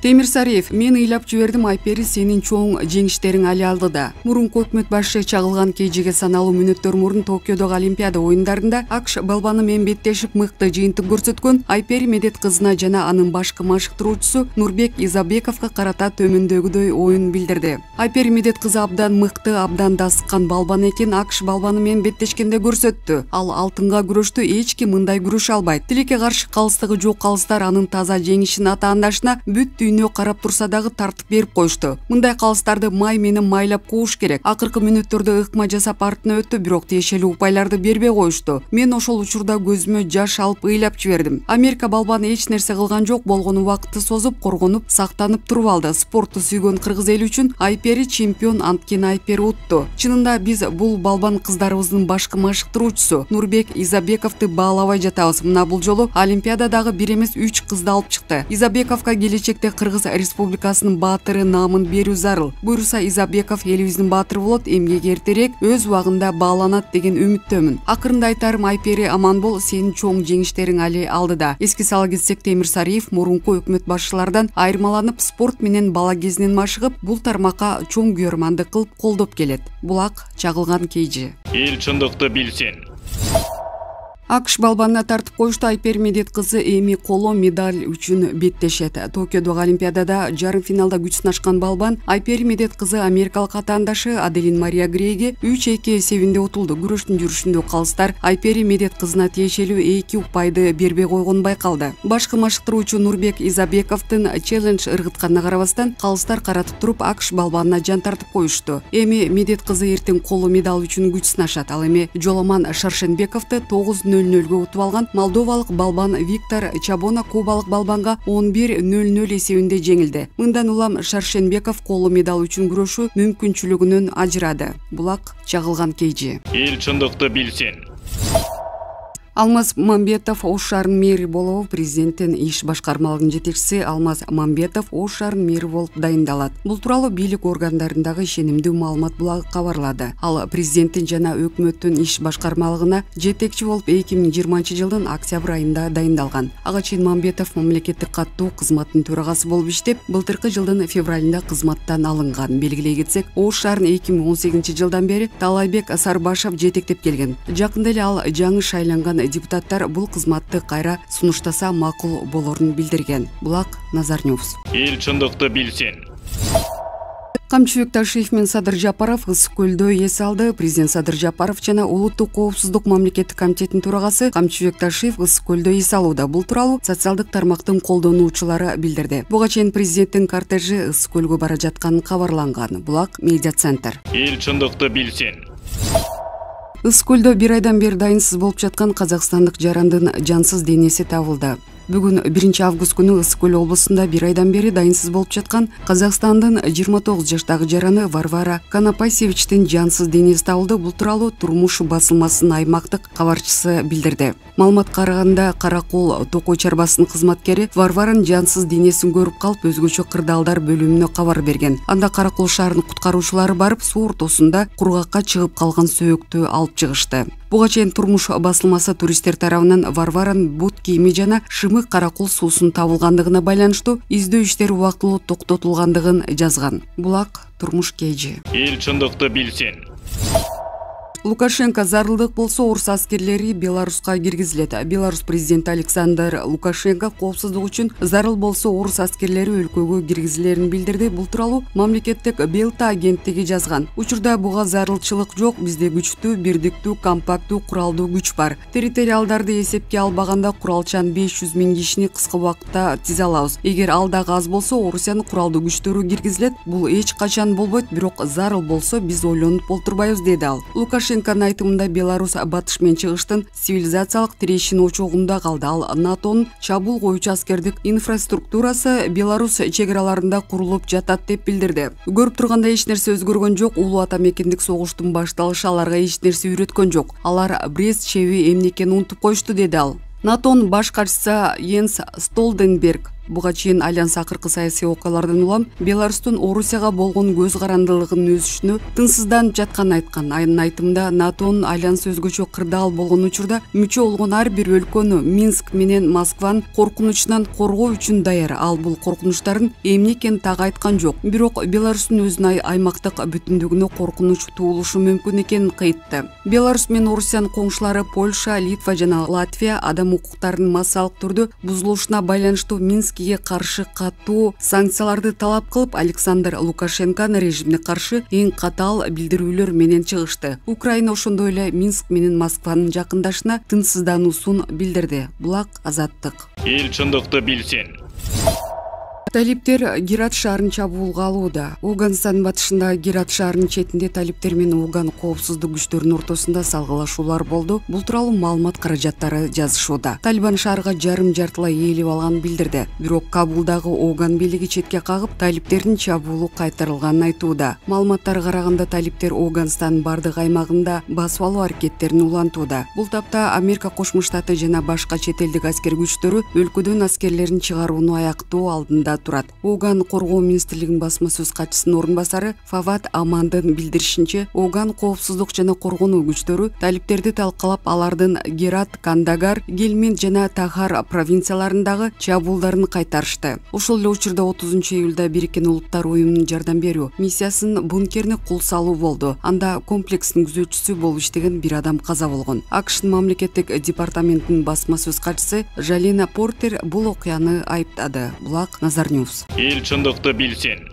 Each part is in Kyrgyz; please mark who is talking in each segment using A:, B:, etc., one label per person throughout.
A: Темир Сариев, мен ыйлап жибердим, Айпери сенин чоң жеңиштериң али алдыда. Мурунку өкмөт башы чагылган KG'ге саналуу мүнөттөр мурун Токиодогу Олимпиада оюндарында АКШ балбаны менен беттешип мыкты жыйынтык көрсөткөн Айпери Медет кызына жана анын башкы машыктыруучусу Нурбек Изабековго карата төмөндөгүдөй оюн билдирди. Айпери Медет кызы абдан мыкты, абдан дасыккан балбан экен, АКШ балбаны менен беттешкенде көрсөттү. Ал алтынга күрөштү эч ким мындай күрөшө албайт. Тилекке каршы калыстыгы жок калыстар анын таза жеңишин атаандашына бүт дүйнө карап турса дагы тартып берип коюшту. Мындай калыстарды май менен майлап кууш керек. Акыркы мүнөттөрдө ыкма жасап артына өттү, бирок тиешелүү упайларды бербей коюшту. Мен ошол учурда көзүмө жаш алып ыйлап жибердим. Америка балбаны эч нерсе кылган жок, болгону убакытты созуп, коргонуп, сактанып туруп алды. Спортту сүйгөн кыргыз эли үчүн Айпери чемпион, анткени Айпери утту. Чынында биз бул балбан кыздарыбыздын башкы машыктыруучусу Нурбек Изабековду баалабай жатабыз. Мына бул жолу Олимпиададагы 1 эмес 3 кызды алып чыкты. Изабековго келечекте Кыргыз Республикасынын баатыры наамын берүү зарыл. Буюрса Изабеков элибиздин баатыры болот, эмгеги эртерээк өз убагында бааланат деген үмүттөмүн. Акырында айтарым, Айпери аман бол, сенин чоң жеңиштериң али алдыда. Эске сала кетсек, Темир Сариев мурунку өкмөт башчылардан айырмаланып, спорт менен бала кезинен машыгып, бул тармакка чоң күйөрмандык кылып колдоп келет. Булак чагылган KG.
B: Эл чындыкты билсин.
A: АКШ балбанына тартып коюшту. Айпери Медет кызы эми коло медаль үчүн беттешет. Токиодогу Олимпиадада жарым финалда күч сынашкан балбан Айпери Медет кызы америкалык атаандашы Аделин Мария Грейге 3-2 эсебинде утулду. Күрөштүн жүрүшүндө калыстар Айпери Медет кызына тиешелүү 2 упайды бербей койгону байкалды. Башкы машыктыруучу Нурбек Изабековдун челлендж ыргытканына карабастан калыстар каратып туруп АКШ балбанына жан тартып коюшту. Эми Медет кызы эртең коло медаль үчүн күч сынашат. Ал эми Жоламан Шаршенбековду 9-0 утуп алган молдовалык балбан Виктор Чабона кубалык балбанга 11-0 эсебинде жеңилди. Мындан улам Шаршенбеков коло медаль үчүн күрөшүү мүмкүнчүлүгүнөн ажырады. Булак чагылган KG.
B: Эл чындыкты билсин.
A: Алмаз Мамбетов Ош шаарынын мэри болобу. Президенттин иш башкармалыгынын жетекчиси Алмаз Мамбетов Ош шаарынын мэри болуп дайындалат. Бул тууралуу бийлик органдарындагы ишенимдүү маалымат булагы кабарлады. Ал президенттин жана өкмөттүн иш башкармалыгына жетекчи болуп 2020-жылдын октябрь айында дайындалган. Ага чейин Мамбетов мамлекеттик каттуу кызматтын төрагасы болуп иштеп, былтыркы жылдын февралында кызматтан алынган. Белгилей кетсек, Ош шаарын 2018-жылдан бери Талайбек Сарбашев жетектеп келген. Жакында эле ал жаңы шайланган депутаттар бул кызматты кайра сунуштаса макул болорун билдирген. Булак Назар Ньюс.
B: Эл чындыкты билсин.
A: Камчыбек Ташиев менен Садыр Жапаров Ысык көлдө эс алды. Президент Садыр Жапаров жана Улуттук коопсуздук мамлекеттик комитетинин төрагасы Камчыбек Ташиев Ысык көлдө эс алууда. Бул тууралуу социалдык тармактын колдонуучулары билдирди. Буга чейин президенттин кортежи Ысык көлгө бара жатканы кабарланган. Булак Медиа центр.
B: Эл чындыкты билсин.
A: Ысык көлдө 1 айдан бери дайынсыз болуп жаткан казакстандык жарандын жансыз денеси табылды. Бүгүн 1 август күнү Ысык көл облусунда 1 айдан бери дайынсыз болуп жаткан Казакстандын 29 жаштагы жараны Варвара Канапайсевичтин жансыз денеси табылды. Бул тууралуу турмуш басылмасынын аймактык кабарчысы билдирди. Маалыматка караганда, Каракол Токой чарбасынын кызматкери Варваранын жансыз денесин көрүп калып, өзгөчө кырдаалдар бөлүмүнө кабар берген. Анда Каракол шаарынын куткаруучулары барып, суу ортосунда кургакка чыгып калган сөөктү алып чыгышты. Буга чейин турмуш басылмасы туристтер тарабынан Варваранын бут кийими жана шымык Каракол суусунун табылгандыгына байланыштуу издөө иштери убактылуу токтотулгандыгын жазган. Булак турмуш KG.
B: Эл чындыкты билсин.
A: Лукашенко зарылдык болсо орус аскерлери Беларуска киргизилет. Беларус президенти Александр Лукашенко коопсуздук үчүн зарыл болсо орус аскерлери өлкөгө киргизилерин билдирди. Бул тууралуу мамлекеттик Белта агенттиги жазган. Учурда буга зарылчылык жок, бизде күчтүү, бирдиктүү, компактуу, куралдуу күч бар. Территориалдарды эсепке албаганда куралчан 500 000 кишини кыска убакытта тизе алабыз. Эгер ал дагы аз болсо, Орусиянын куралдуу күчтөрү киргизилет. Бул эч качан болбойт, бирок зарыл болсо биз ойлонуп олтурбайбыз, деди ал. Лукашенконун айтымында Беларусь батыш менен чыгыштын цивилизациялык тирешин очогунда калды. Ал НАТОнун чабуул коючу аскердик инфраструктурасы Беларусь чек-араларында курулуп жатат деп билдирди. Көрүп тургандай эч нерсе өзгөргөн жок. Улуу ата мекендик согуштун башталышы аларга эч нерсе үйрөткөн жок. Алар Брест чеби эмне экенин унутуп коюшту, деди ал. НАТОнун баш катчысы Йенс Столтенберг Буга чейин альянс акыркы саясий окуялардан улам Беларустун Орусияга болгон көз карандылыгынын өсүшүнө тынсызданып жатканын айткан. Анын айтымында НАТОнун альянс өзгөчө кырдаал болгон учурда мүчө болгон ар бир өлкөнү Минск менен Москванын коркунучунан коргоо үчүн даяр. Ал бул коркунучтардын эмне экенин так айткан жок. Бирок Беларустун өзүнүн аймактык бүтүндүгүнө коркунуч туулушу мүмкүн экенин кайтты. Беларусь менен Орусиянын коңшулары Польша, Литва жана Латвия адам укуктарынын массалык түрдө бузулушуна байланыштуу Минскиге каршы катуу санкцияларды талап кылып, Александр Лукашенконун режимине каршы эң катаал билдирүүлөр менен чыгышты. Украина ошондой эле Минск менен Москванын жакындашына тынчсыздануусун билдирди. Булак Азаттык.
B: Эл чындыкты билсин.
A: Талиптер Герат шаарын чабуулга алууда. Афганистандын батышында Герат шаарынын четинде талиптер менен Афган коопсуздук күчтөрүнүн ортосунда салгылашуулар болду. Бул тууралуу маалымат каражаттары жазышууда. Талибан шаарга жарым-жартылай ээлеп алганын билдирди. Бирок Кабулдагы Афган бийлиги четке кагып, талиптердин чабуулу кайтарылганын айтууда. Маалыматтарга караганда талиптер Афганистандын бардык аймагында басып алуу аракеттерин улантууда. Бул тапта Америка Кошмо Штаты жана башка чет элдик аскер күчтөрү өлкөдөн аскерлерин чыгарууну аяктоо алдында турат. Афган коргоо министрлигинин басма сөз катчысынын орун басары Фават Амандын билдиришинче, Афган коопсуздук жана коргонуу күчтөрү талиптерди талкалап, алардын Герат, Кандагар, Гельманд жана Тахар провинцияларындагы чабуулдарын кайтарышты. Ошол эле учурда 30-июлда Бириккен Улуттар уюмунун жардам берүү миссиясынын бункерине кул салуу болду. Анда комплекстин күзөтчүсү болуп иштеген бир адам каза болгон. АКШнын мамлекеттик департаментинин басма сөз катчысы Жалина Портер бул окуяны айыптады. Булак Назар News.
B: Эл чындыкты билсин.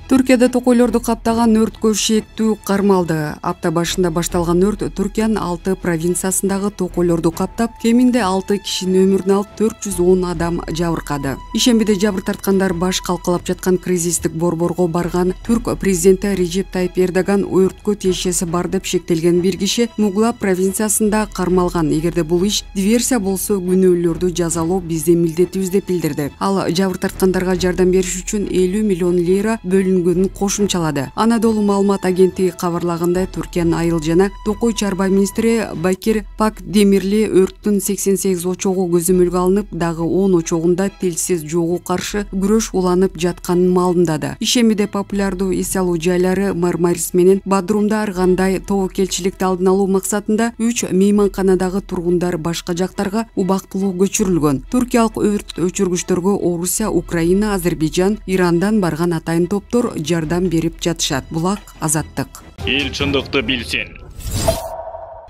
A: Түркияда токойлорду каптаган өрткө шектүү кармалды. Апта башында башталган өрт Түркиянын 6 провинциясындагы токойлорду каптап, кеминде 6 кишинин өмүрүн алып, 410 адам жабыркады. Ишембиде жабыр тарткандар баш калкалап жаткан кризистик борборго барган Түрк президенти Режеп Тайип Эрдоган өрткө тиешеси бар деп шектелген бир киши Мугла провинциясында кармалган. Эгерде бул иш диверсия болсо, күнөөлөрдү жазалоо биздин милдетибиз деп билдирди. Ал жабыр тарткандарга жардам бериш үчүн 50 миллион лира бөлүнгөнүн кошумчалады. Анадолу маалымат агенттиги кабарлагандай, Түркиянын айыл жана токой чарба министри Бакир Пакдемирли өрттүн 88 очогу көзөмөлгө алынып, дагы 10 очогунда телсиз жоого каршы күрөш уланып жатканын маалымдады. Ишембиде популярдуу эс алуу жайлары Мармарис менен Бодрумда ар кандай тобокелчиликти алдын алуу максатында 3 мейманканадагы тургундар башка жактарга убактылуу көчүрүлгөн. Түркиялык өрт өчүргүчтөргө Орусия, Украина, Азербайжан, Ирандан барган атайын топтор жардам берип жатышат. Булак Азаттык.
B: Эл чындыкты билсин.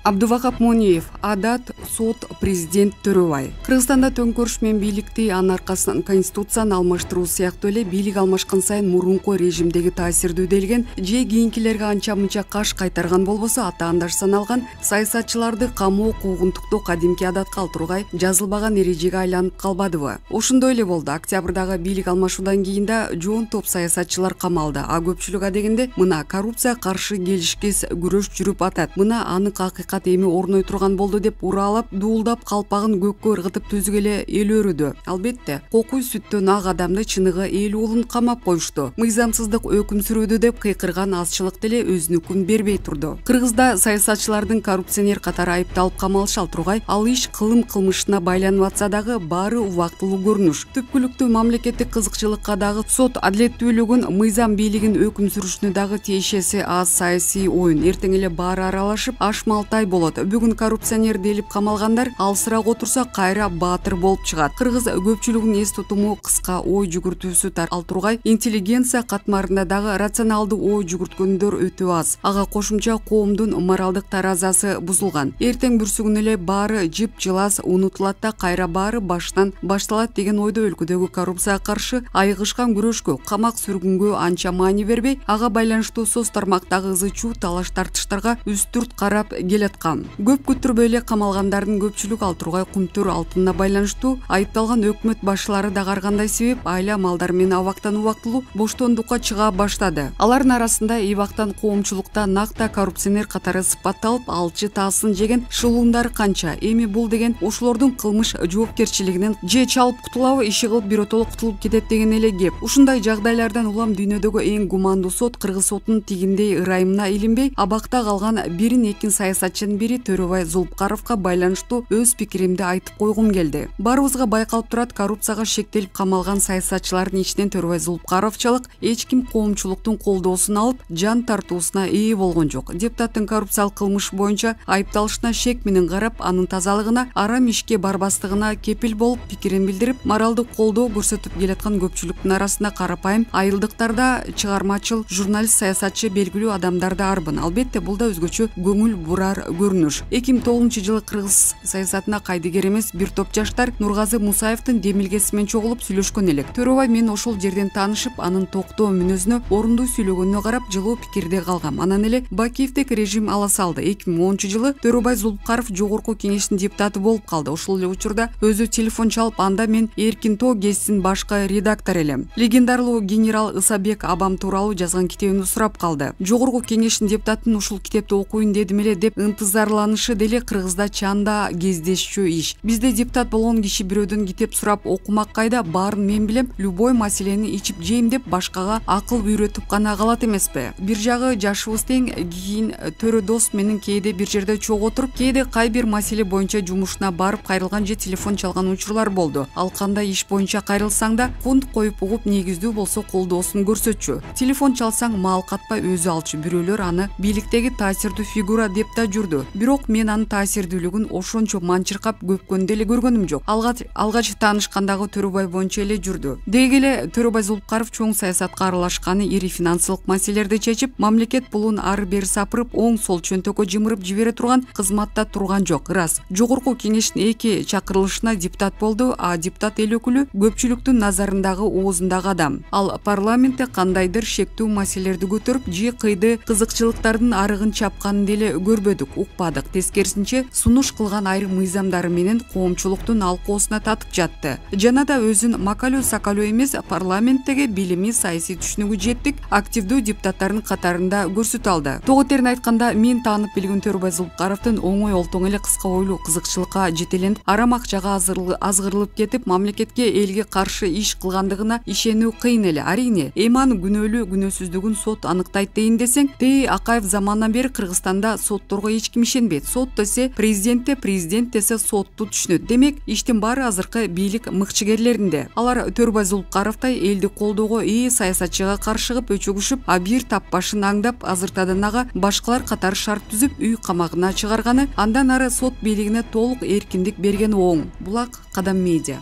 A: Абдувахап Мониев, адат, сот, президент Төрөбай. Кыргызстанда төңкөрүш менен бийликти анын аркасынан конституцияны алмаштыруу сыяктуу эле бийлик алмашкан сайын мурунку режимдеги таасирдүү делген же кийинкилерге анча-мынча каш кайтарган болбосо, атаандаш саналган саясатчыларды камоо куугунтуктоо кадимки адатка алтургай жазылбаган эрежеге айланып калбадыбы? Ошондой эле болду. Октябрдагы бийлик алмашуудан кийин да жоон топ саясатчылар камалды. А көпчүлүк адегенде мына коррупция каршы келишкес күрөш жүрүп атат. Мына анык акыйкат эми орной турган болду деп уралап, дуулдап, калпагын көккө ыргытып түзүк эле эл өрүдү. Албетте, кокуй сүттөн ак адамды чыныгы эл уулун камап коюшту. Мыйзамсыздык өкүм сүрүүдү деп кыйкырган азчылык деле өзүнүкүн бербей турду. Кыргызда саясатчылардын коррупционер катары айыпталып камалыша тургай, ал иш кылмышына байланып атса дагы баары убактылуу көрүнүш. Түпкүлүктүү мамлекеттик кызыкчылыкка дагы сот адилеттүүлүгүн, мыйзам бийлигин өкүм сүрүшүнө дагы тиешеси аз саясий оюн. Эртең эле баары аралашып, ашмалтай болот. Бүгүн коррупционер делип камалгандар алсыраак отурса кайра баатыр болуп чыгат. Кыргыз көпчүлүгүнүн эс тутуму кыска ой жүгүртүүсү ал тургай, интеллигенция катмарында дагы рационалдуу ой жүгүрткөндөр өтө аз. Ага кошумча коомдун моралдык таразасы бузулган. Эртең бүрсүгүн эле баары жып-жылас унутулат да кайра баары баштан башталат деген ойдо өлкөдөгү коррупцияга каршы айыгышкан күрөшкө, камак сүргүнгө анча маани бербей, ага байланыштуу соц тармактагы ызы-чуу талаш тартыштарга үстүрт карап келаткан. Көп күттүрбөй эле камалгандардын көпчүлүк ал тургай кумтөр алтынына байланыштуу айыпталган өкмөт башчылары дагы ар кандай себеп айла малдар менен абактан убактылуу боштондукка чыга баштады. Алардын арасында эбактан коомчулукта накта коррупционер катары сыпатталып, алчы таасын жеген шылуундары канча. Эми бул деген ошолордун кылмыш жоопкерчилигинен же чалып кутулабы, иши кылып биротоло кутулуп кетет деген эле кеп. Ушундай жагдайлардан улам дүйнөдөгү эң гумандуу сот Кыргыз сотунун тигиндей ырайымына илинбей, абакта калган бирин экин саясатчы саясатчынын бири Төрөбай Зулпкаровго байланыштуу өз пикиримди айтып койгум келди. Барыбызга байкалып турат, коррупцияга шектелип камалган саясатчылардын ичинен Төрөбай Зулпкаровчулук эч ким коомчулуктун колдоосун алып, жан тартуусуна ээ болгон жок. Депутаттын коррупциялык кылмыш боюнча айыпталышына шек менен карап, анын тазалыгына, арам ишке барбастыгына кепил болуп, пикирин билдирип, моралдык колдоо көрсөтүп келаткан көпчүлүктүн арасында карапайым айылдыктарда чыгармачыл журналист, саясатчы, белгилүү адамдар да арбын. Албетте, бул да өзгөчө көңүл бурар көрүнүш. 2009-жылы кыргыз саясатына кайдыгер эмес бир топ жаштар Нургазы Мусаевдин демилгеси менен чогулуп сүйлөшкөн элек. Төрөбай мен ошол жерден таанышып, анын токтоо мүнөзүнө, орундуу сүйлөгөнүнө карап, жылуу пикирде калгам. Анан эле Бакиевдик режим ала салды. 2010-жылы Төрөбай Зулпкаров жогорку кеңештин депутаты болуп калды. Ошол эле учурда өзү телефон чалып, анда мен Эркин Тоо гезитинин башкы редактор элем. Легендарлуу генерал Ысабек Абам тууралуу жазган китебимди сурап калды. Жогорку кеңештин депутатын ушул китепти окуйн дедим эле деп ынтызарланышы деле кыргызда чанда кездешчү иш. Бизде депутат болгон киши бирөөдөн китеп сурап окумак кайда, баарын мен билем, любой маселени ичип жейм деп башкага акыл үйрөтүп гана калат эмеспи. Бир жагы жашыбыз тең, кийин төрө дос менен кээде бир жерде чогуу отуруп, кээде кай бир маселе боюнча жумушуна барып кайрылган же телефон чалган учурлар болду. Ал кандай иш боюнча кайрылсаң да фунт коюп угуп, негиздүү болсо колдоосун көрсөтчү. Телефон чалсаң мал катпай өзү алчу. Бирөөлөр аны бийликтеги таасирдүү фигура деп да жүрдү. Бирок мен анын таасирдүүлүгүн ошончо манчыркап көпкөндө эле көргөнүм жок. Алгач таанышкандагы Төрөбай боюнча эле жүрдү. Деги эле Төрөбай Зулпкаров чоң саясатка аралашканы, ири финансылык маселелерди чечип, мамлекет пулун ары бери сапырып, оң сол чөнтөккө жымырып жибере турган кызматта турган жок. Рас, жогорку кеңештин эки чакырылышына депутат болду, а депутат эл өкүлү көпчүлүктүн назарындагы, оозундагы адам. Ал парламентте кандайдыр шектүү маселелерди көтөрүп, же кыйды кызыкчылыктардын арыгын чапканын деле көрбөдүк, укпадык. Тескерисинче, сунуш кылган айрым мыйзамдары менен коомчулуктун алкоосуна татып жатты. Жана да өзүн макалуу сакалуу эмес, парламенттеги билими, саясий түшүнүгү жеттик активдүү депутаттардын катарында көрсөтө алды. Тогутерин айтканда, мен таанып билген Төрөбай Зулпкаровдун оңой олтоң эле кыска бойлуу кызыкчылыкка жетеленип, арам акчага азгырылып кетип, мамлекетке, элге каршы иш кылгандыгына ишенүү кыйын эле. Арийне, эми анын күнөөлүү күнөөсүздүгүн сот аныктайт дейин десең, Акаев заманынан бери Кыргызстанда сотторго эч ким ишенбейт. Сот десе президентте, президент десе сотту түшүнөт. Демек, иштин баары азыркы бийлик мыкчыгерлеринде. Алар Төрөбай Зулпкаровтай элди колдоого саясатчыга каршы кылып өчөгүшүп, абийир таппашын аңдап, азыртадан ага башкалар катары шарт түзүп, үй камагына чыгарганы, андан ары сот бийлигине толук эркиндик берген оң. Булак Кадам Медиа.